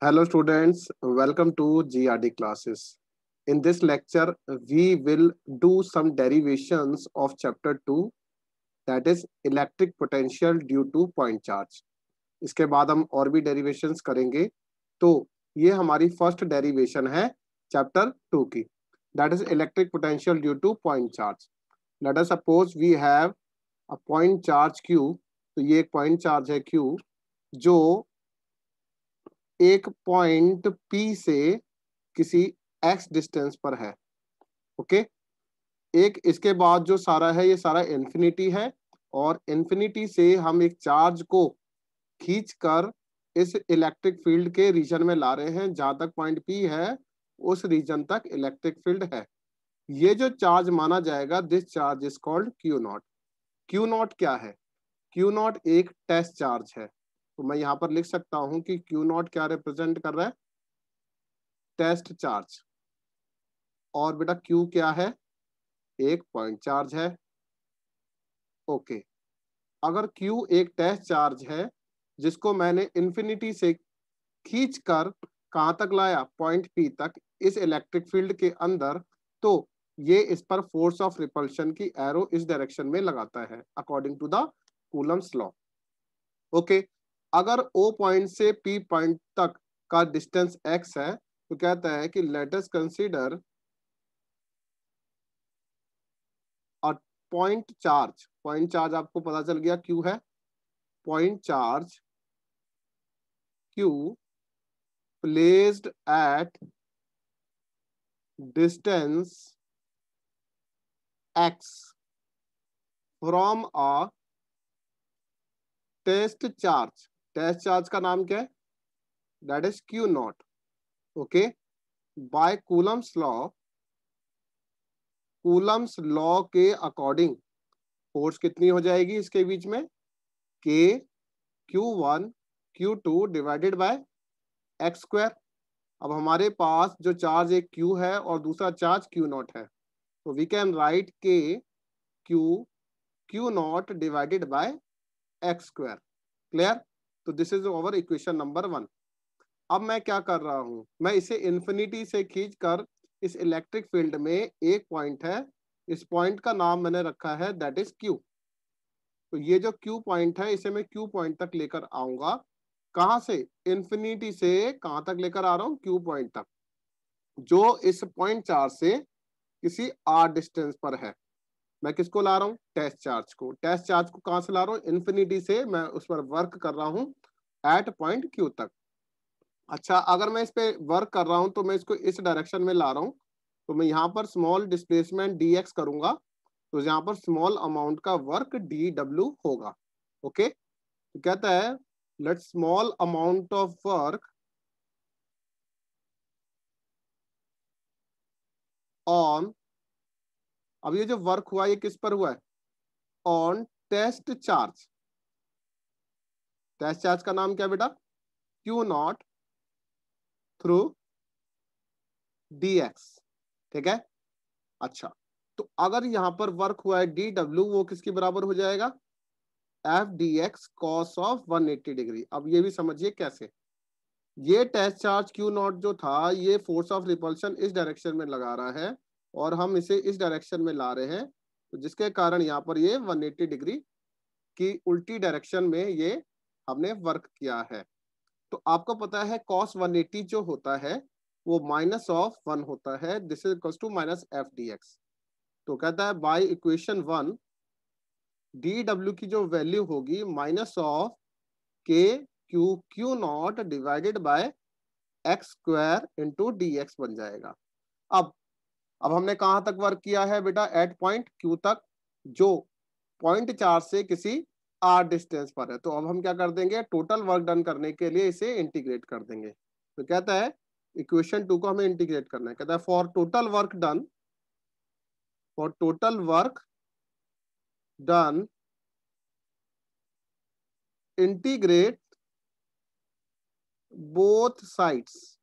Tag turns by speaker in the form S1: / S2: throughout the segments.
S1: Hello students, welcome to GRD classes. In this lecture, we will do some derivations of chapter 2, that is electric potential due to point charge. इसके बाद हम और भी derivations करेंगे. तो ये हमारी first derivation है chapter 2 की, that is electric potential due to point charge. Let us suppose we have a point charge Q. तो ये एक point charge है Q जो एक पॉइंट P से किसी x डिस्टेंस पर है. ओके, एक इसके बाद जो सारा है ये सारा इन्फिनिटी है और इन्फिनिटी से हम एक चार्ज को खींचकर इस इलेक्ट्रिक फील्ड के रीजन में ला रहे हैं. जहां तक पॉइंट P है उस रीजन तक इलेक्ट्रिक फील्ड है. ये जो चार्ज माना जाएगा, this charge is called Q not. Q not क्या है? Q नॉट एक टेस्ट चार्ज है. तो मैं यहां पर लिख सकता हूं कि Q नॉट क्या रिप्रेजेंट कर रहा है? Test charge. और बेटा Q क्या है? एक पॉइंट चार्ज है. ओके, अगर Q एक टेस्ट चार्ज है जिसको मैंने इन्फिनिटी से खींचकर कहां तक लाया? पॉइंट P तक इस इलेक्ट्रिक फील्ड के अंदर, तो ये इस पर फोर्स ऑफ रिपल्शन की एरो इस डायरेक्शन में लगाता है according to the Coulomb's law. Okay, अगर O पॉइंट से P पॉइंट तक का डिस्टेंस x है तो कहता है कि लेट अस कंसीडर और पॉइंट चार्ज. पॉइंट चार्ज आपको पता चल गया Q है. Point charge Q placed at distance x from a test charge. Test charge का नाम क्या है? That is Q not. Okay, by Coulomb's law. Coulomb's law के अकॉर्डिंग फोर्स कितनी हो जाएगी इसके बीच में? K Q1 Q2 divided by x square. अब हमारे पास जो चार्ज एक Q है और दूसरा चार्ज Q नॉट है, तो we can write K Q naught divided by x square. Clear? तो this is over equation number 1. अब मैं क्या कर रहा हूं? मैं इसे इन्फिनिटी से खींचकर इस इलेक्ट्रिक फील्ड में एक पॉइंट है, इस पॉइंट का नाम मैंने रखा है दैट इज Q. तो ये जो Q पॉइंट है इसे मैं Q पॉइंट तक लेकर आऊंगा. कहां से? इन्फिनिटी से कहां तक लेकर आ रहा हूं? Q पॉइंट तक, जो इस पॉइंट चार्ज से किसी r डिस्टेंस पर है. मैं किसको ला रहा हूं? टेस्ट चार्ज को. टेस्ट चार्ज को कहां से ला रहा हूं? इन्फिनिटी से. मैं उस पर वर्क कर रहा हूं एट पॉइंट Q तक. अच्छा, अगर मैं इस पे वर्क कर रहा हूं तो मैं इसको इस डायरेक्शन में ला रहा हूं, तो मैं यहाँ पर स्मॉल डिस्प्लेसमेंट dx करूंगा, तो यहाँ पर स्मॉल अमाउंट का वर्क dw होगा. ओके, तो कहता है let small amount of work on. अब ये जो वर्क हुआ ये किस पर हुआ है? On test charge. Test charge का नाम क्या बेटा? Q naught through dx. ठीक है. अच्छा, तो अगर यहां पर वर्क हुआ है dw, वो किसके बराबर हो जाएगा? f dx cos of 180 degree. अब ये भी समझिए कैसे. ये टेस्ट चार्ज Q नॉट जो था ये फोर्स ऑफ रिपल्शन इस डायरेक्शन में लगा रहा है और हम इसे इस डायरेक्शन में ला रहे हैं, तो जिसके कारण यहाँ पर ये 180 डिग्री की उल्टी डायरेक्शन में ये हमने वर्क किया है. तो आपको पता है cos 180 जो होता है वो -1 होता है. This is equals to -f dx. तो कहता है बाय इक्वेशन 1 dw की जो वैल्यू होगी -k Q naught divided by x square into dx बन जाएगा. अब हमने कहां तक वर्क किया है बेटा? एट पॉइंट Q तक, जो पॉइंट चार्ज से किसी r डिस्टेंस पर है. तो अब हम क्या कर देंगे? टोटल वर्क डन करने के लिए इसे इंटीग्रेट कर देंगे. तो कहता है इक्वेशन 2 को हमें इंटीग्रेट करना है. कहता है for total work done integrate both sides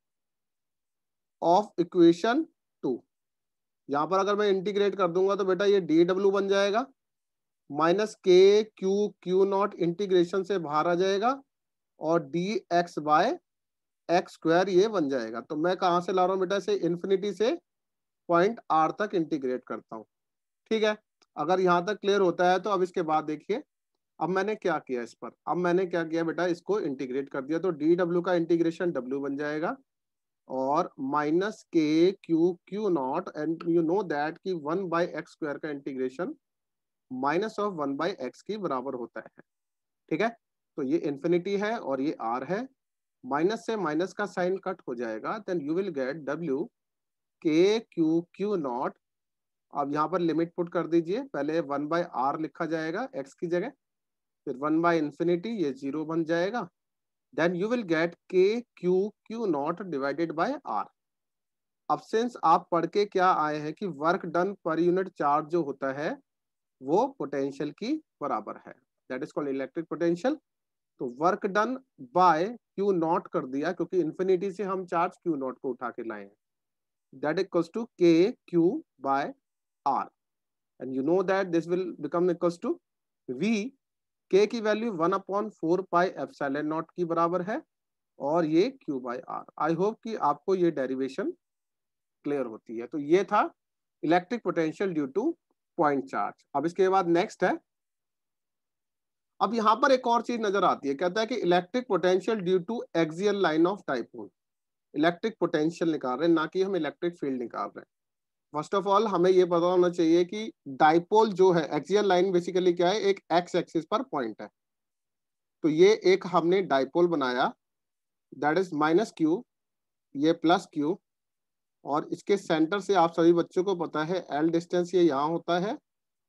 S1: of equation 2. यहां पर अगर मैं इंटीग्रेट कर दूंगा तो बेटा ये dw बन जाएगा, -k Q नॉट इंटीग्रेशन से बाहर आ जाएगा और dx बाय एक्स स्क्वायर ये बन जाएगा। तो मैं कहाँ से ला रहा हूँ बेटा, इसे इन्फिनिटी से पॉइंट आर तक इंटीग्रेट करता हूँ। ठीक है, अगर यहाँ तक क्लियर होता है तो अब इसके बाद देखिए, अब मैंने क्या किया इस पर, अब मैंने क्या किया बेटा, इसको इंटीग्रेट कर दिया। तो डी डब्ल्यू का इंटीग्रेशन डब्ल्यू बन जाएगा और माइनस के Q Q not, and you know that कि 1/x स्क्वायर का इंटीग्रेशन माइनस ऑफ 1/x की बराबर होता है। ठीक है, तो ये इन्फिनिटी है और ये r है, माइनस से माइनस का साइन कट हो जाएगा, then you will get W K Q Q naught. अब यहाँ पर लिमिट पुट कर दीजिए, पहले 1/r लिखा जाएगा x की जगह, फिर 1/infinity, ये 0 बन जाएगा, then you will get K Q Q naught divided by r। अब सिंस आप पढ़ के क्या आए हैं कि वर्क डन पर यूनिट चार्ज जो होता है वो पोटेंशियल की बराबर है, that is called electric potential. तो work done by Q naught कर दिया, क्योंकि इन्फिनिटी से हम चार्ज क्यू नॉट को उठा के लाए हैं, that equals to K Q by R, and you know that this will become equals to V. K की वैल्यू 1/4πε0 की बराबर है और ये Q by R. I hope कि आपको ये डेरिवेशन क्लियर होती है। तो ये था electric potential due two point charge. अब इसके बाद नेक्स्ट है, अब यहां पर एक और चीज नजर आती है, कहता है कि electric potential due to axial line of dipole. Electric potential निकाल रहे हैं, ना कि हम इलेक्ट्रिक फील्ड निकाल रहे हैं। फर्स्ट ऑफ ऑल हमें ये पता होना चाहिए कि डाइपोल जो है, एक्सियल लाइन बेसिकली क्या है, एक एक्स एक्सिस पर पॉइंट है। तो ये एक हमने डाइपोल बनाया, दैट इज माइनस क्यू, ये प्लस क्यू, और इसके सेंटर से आप सभी बच्चों को पता है एल डिस्टेंस ये यहाँ होता है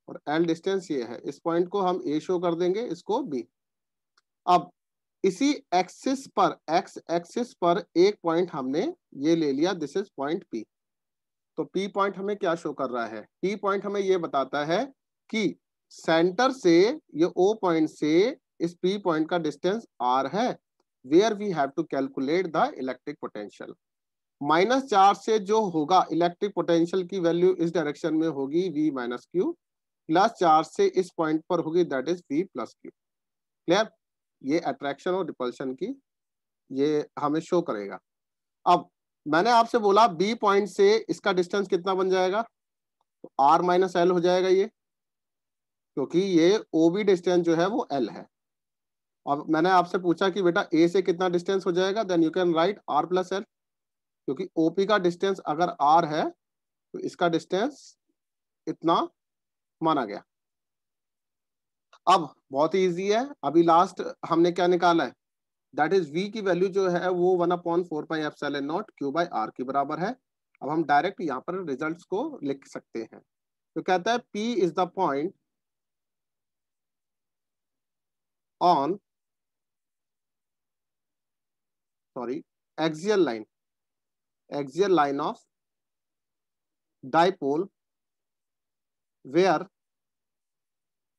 S1: और एल डिस्टेंस ये है। इस पॉइंट को हम ए शो कर देंगे, इसको बी। अब इसी एक्सिस पर, एक्स एक्सिस पर एक पॉइंट हमने ये ले लिया, दिस इज पॉइंट पी। तो पी पॉइंट हमें क्या शो कर रहा है, पी पॉइंट हमें ये बताता है कि सेंटर से ये ओ पॉइंट से इस पी पॉइंट का डिस्टेंस आर है, where we have to calculate the electric potential. Minus charge से जो होगा इलेक्ट्रिक पोटेंशियल की वैल्यू इस डायरेक्शन में होगी v minus Q, plus charge से इस पॉइंट पर होगी that is v plus Q. Clear, ये अट्रैक्शन और रिपल्शन की ये हमें शो करेगा। अब मैंने आपसे बोला बी पॉइंट से इसका डिस्टेंस कितना बन जाएगा, तो r माइनस एल हो जाएगा ये, क्योंकि ये ओ बी डिस्टेंस जो है वो l है। अब मैंने आपसे पूछा कि बेटा a से कितना डिस्टेंस हो जाएगा, then you can write r plus L, क्योंकि OP का डिस्टेंस अगर r है तो इसका डिस्टेंस इतना माना गया। अब बहुत ही इजी है, अभी लास्ट हमने क्या निकाला है, दैट इज v की वैल्यू जो है वो 1/4πε0 क्यू बाय आर की बराबर है। अब हम डायरेक्ट यहाँ पर रिजल्ट्स को लिख सकते हैं। तो कहता है P is the point on axial line of dipole where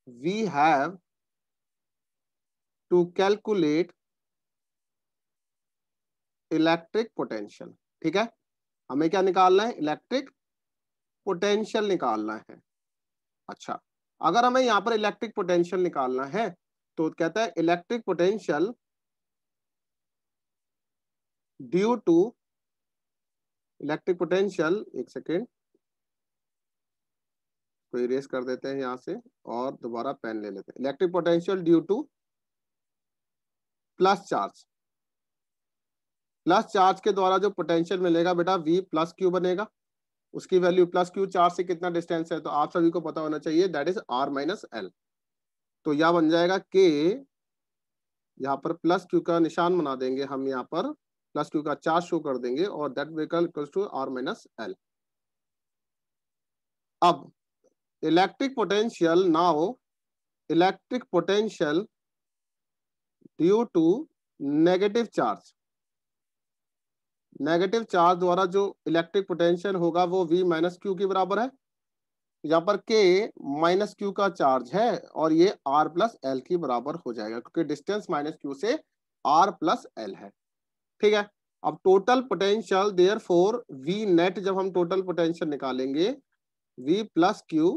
S1: we have to calculate electric potential. ठीक है, हमें क्या निकालना है, इलेक्ट्रिक पोटेंशियल निकालना है। अच्छा, अगर हमें यहाँ पर इलेक्ट्रिक पोटेंशियल निकालना है तो कहता है electric potential due to, electric potential, एक सेकेंड तो इरेज कर देते हैं यहाँ से और दोबारा पेन ले लेते हैं। Electric potential due two plus charge, plus charge के द्वारा जो पोटेंशियल मिलेगा बेटा v प्लस क्यू बनेगा, उसकी वैल्यू प्लस क्यू, चार्ज से कितना डिस्टेंस है तो आप सभी को पता होना चाहिए, that is r minus L. तो यह बन जाएगा k, यहाँ पर प्लस क्यू का निशान बना देंगे हम, यहाँ पर प्लस क्यू का चार्ज शो कर देंगे और that we call equals to r minus L. अब electric potential, now electric potential due to negative charge, negative charge द्वारा जो इलेक्ट्रिक पोटेंशियल होगा वो v माइनस क्यू की बराबर है। यहाँ पर k माइनस क्यू का चार्ज है और ये r प्लस एल की बराबर हो जाएगा, क्योंकि डिस्टेंस माइनस क्यू से r प्लस एल है। ठीक है, अब total potential therefore v net, जब हम टोटल पोटेंशियल निकालेंगे v plus Q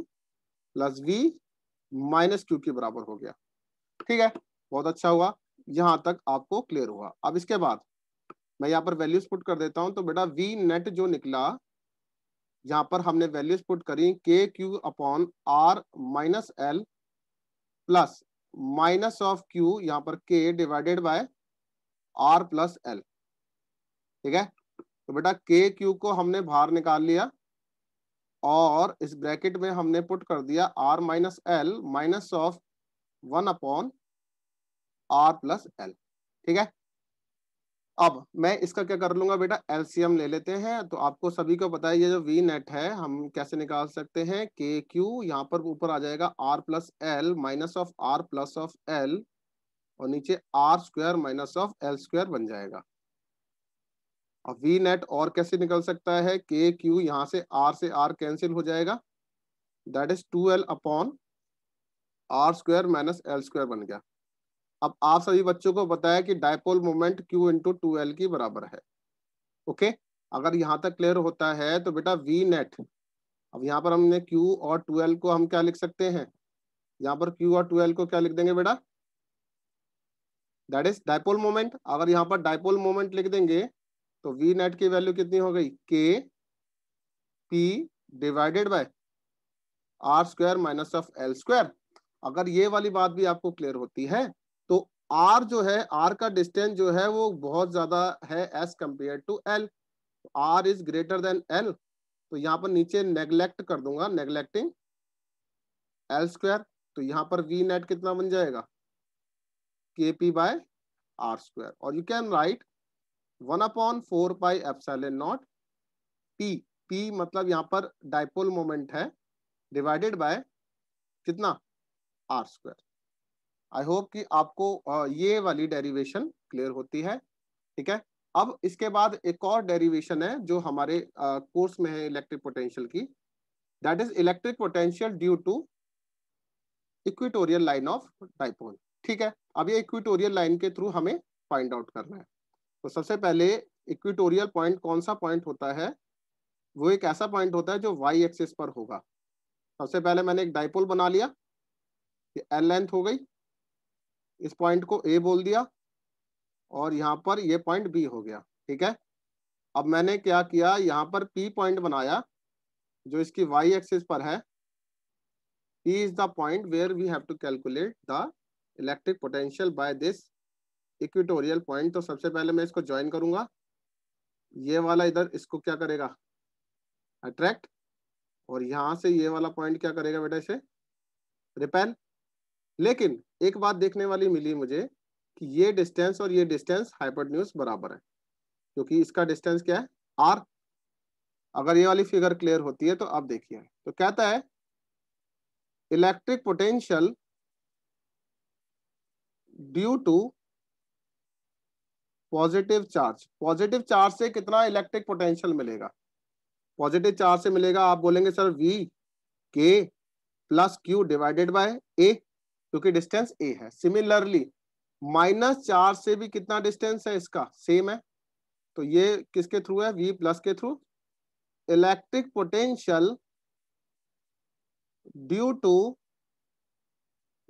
S1: plus v minus Q के बराबर हो गया। ठीक है, बहुत अच्छा हुआ, यहां तक आपको क्लियर हुआ। अब इसके बाद मैं यहाँ पर वैल्यूज पुट कर देता हूँ। तो बेटा वी नेट जो निकला, यहाँ पर हमने वैल्यूज पुट करी के Q upon R minus L plus minus of Q, यहाँ पर K divided by R plus L. ठीक है, तो बेटा के क्यू को हमने बाहर निकाल लिया और इस ब्रैकेट में हमने पुट कर दिया R minus L minus of 1 upon R plus L. ठीक है, अब मैं इसका क्या कर लूंगा बेटा, एलसीएम ले लेते हैं। तो आपको सभी को पता है ये जो वी नेट है हम कैसे निकाल सकते हैं, के क्यू यहाँ पर ऊपर आ जाएगा R plus L minus of R plus of L और नीचे R square minus of L square बन जाएगा। अब वी नेट और कैसे निकल सकता है, के क्यू यहाँ से आर कैंसिल हो जाएगा, that is 2l upon R square minus L square बन गया। अब आप सभी बच्चों को पता है कि dipole moment q into 2l की बराबर है। ओके, अगर यहाँ तक क्लियर होता है तो बेटा वी नेट, अब यहाँ पर हमने q और 2l को हम क्या लिख सकते हैं, यहाँ पर q और 2l को क्या लिख देंगे बेटा, दैट इज डायपोल मोमेंट। अगर यहाँ पर डायपोल मोमेंट लिख देंगे तो वी नेट की वैल्यू कितनी हो गई, K P divided by R square minus of L square. अगर ये वाली बात भी आपको क्लियर होती है तो आर जो है, आर का डिस्टेंस जो है वो बहुत ज्यादा है as compare to L, R is greater than L. तो यहाँ पर नीचे नेग्लेक्ट कर दूंगा, नेग्लेक्टिंग एल स्क्वायर। तो यहाँ पर वी नेट कितना बन जाएगा, के पी बाय आर स्क्वायर। और you can right 1/4 pi epsilon not P, P मतलब यहाँ पर डायपोल मोमेंट है, डिवाइडेड बाय कितना, आर स्क्वायर। आई होप कि आपको ये वाली डेरिवेशन क्लियर होती है। ठीक है, अब इसके बाद एक और डेरिवेशन है जो हमारे कोर्स में है इलेक्ट्रिक पोटेंशियल की, that is electric potential due to equatorial line of dipole. ठीक है, अब ये इक्वेटोरियल लाइन के थ्रू हमें फाइंड आउट करना है। तो सबसे पहले इक्वेटोरियल पॉइंट कौन सा पॉइंट होता है, वो एक ऐसा पॉइंट होता है जो वाई एक्सिस पर होगा। सबसे पहले मैंने एक डाइपोल बना लिया, ये एल लेंथ हो गई, इस पॉइंट को ए बोल दिया और यहाँ पर ये पॉइंट बी हो गया। ठीक है, अब मैंने क्या किया, यहाँ पर पी पॉइंट बनाया जो इसकी वाई एक्सिस पर है। P is the point where we have to calculate the electric potential by this equatorial point। तो सबसे पहले मैं इसको ज्वाइन करूंगा, ये वाला इधर इसको क्या करेगा, अट्रैक्ट, और यहाँ से ये वाला पॉइंट क्या करेगा बेटा, इसे रिपेल। लेकिन एक बात देखने वाली मिली मुझे कि ये डिस्टेंस और ये डिस्टेंस हाइपोटेन्यूज बराबर है, क्योंकि इसका डिस्टेंस क्या है, r। अगर ये वाली फिगर क्लियर होती है तो अब देखिए, तो कहता है electric potential due to positive charge. Positive charge से कितना इलेक्ट्रिक पोटेंशियल मिलेगा, पॉजिटिव चार्ज से मिलेगा, आप बोलेंगे sir V K plus Q divided by A, क्योंकि डिस्टेंस ए है। सिमिलरली माइनस चार्ज से भी कितना डिस्टेंस है इसका, सेम है। तो ये किसके थ्रू है, V plus K through. Electric potential due to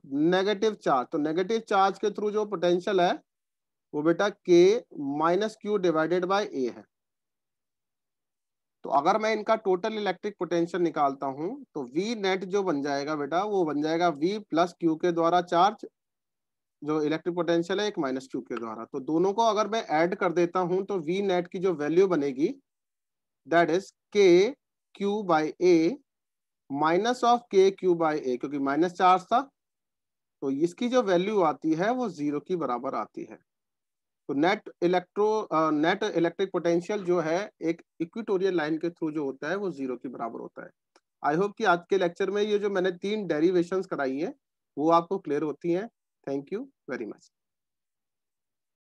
S1: negative charge, तो नेगेटिव चार्ज के थ्रू जो पोटेंशियल है वो बेटा K minus Q divided by A है। तो अगर मैं इनका टोटल इलेक्ट्रिक पोटेंशियल निकालता हूं तो वी नेट जो बन जाएगा बेटा, वो बन जाएगा वी प्लस क्यू के द्वारा चार्ज जो इलेक्ट्रिक पोटेंशियल है, एक माइनस क्यू के द्वारा। तो दोनों को अगर मैं ऐड कर देता हूं तो वी नेट की जो वैल्यू बनेगी, that is K Q by A minus of K Q by A, क्योंकि माइनस चार्ज था तो इसकी जो वैल्यू आती है वो 0 की बराबर आती है। तो नेट इलेक्ट्रिक पोटेंशियल जो है एक इक्वेटोरियल लाइन के थ्रू जो होता है वो 0 के बराबर होता है। आई होप कि आज के लेक्चर में ये जो मैंने 3 डेरिवेशंस कराई हैं वो आपको क्लियर होती हैं। Thank you very much.